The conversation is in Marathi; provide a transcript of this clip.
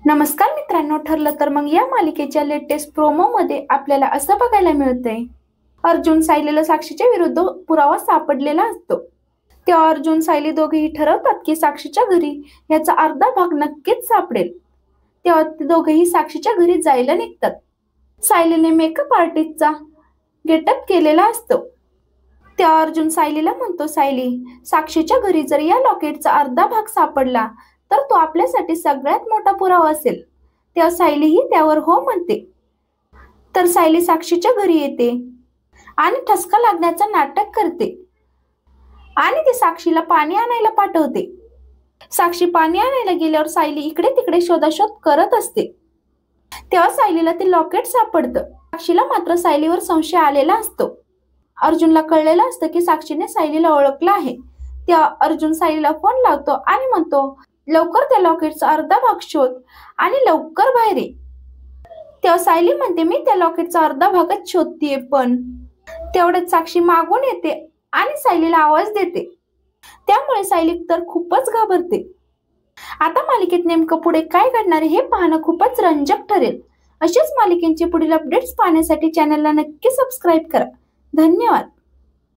नमस्कार मित्रांनो, ठरलं तर मग या मालिकेच्या लेटेस्ट प्रोमो मध्ये आपल्याला असं बघायला मिळतंय, अर्जुन सायलीला साक्षीच्या विरुद्ध पुरावा सापडलेला असतो. तेव्हा अर्जुन सायली दोघेही ठरवतात की साक्षीच्या घरी याचा अर्धा भाग नक्कीच सापडेल. तेव्हा ते दोघेही साक्षीच्या घरी जायला निघतात. सायलीने मेकअप आर्टिस्टचा गेटअप केलेला असतो. तेव्हा अर्जुन सायलीला म्हणतो, सायली, साक्षीच्या घरी जर या लॉकेटचा अर्धा भाग सापडला तर तो आपल्यासाठी सगळ्यात मोठा पुरावा असेल. तेव्हा सायलीही त्यावर हो म्हणते. तर सायली साक्षीच्या घरी येते आणि ठसका लागण्याचं नाटक करते आणि ती साक्षीला पाणी आणायला पाठवते. साक्षी पाणी आणायला गेल्यावर सायली इकडे तिकडे शोधाशोध करत असते. तेव्हा सायलीला ते लॉकेट सापडतं. साक्षीला मात्र सायलीवर संशय आलेला असतो. अर्जुनला कळलेलं असतं की साक्षीने सायलीला ओळखलं आहे. तेव्हा अर्जुन सायलीला फोन लावतो आणि म्हणतो, लवकर त्या लॉकेटचा अर्धा भाग शोध आणि लवकर बाहेर ये. तेव्हा सायली म्हणते, मी त्या लॉकेटचा अर्धा भागच शोधतीये. पण तेवढ्यात साक्षी मागून येते आणि सायलीला आवाज देते. त्यामुळे सायली तर खूपच घाबरते. आता मालिकेत नेमकं पुढे काय घडणार हे पाहणं खूपच रंजक ठरेल. असेच मालिकेचे पुढील अपडेट्स पाहण्यासाठी चॅनलला नक्की सबस्क्राईब करा. धन्यवाद.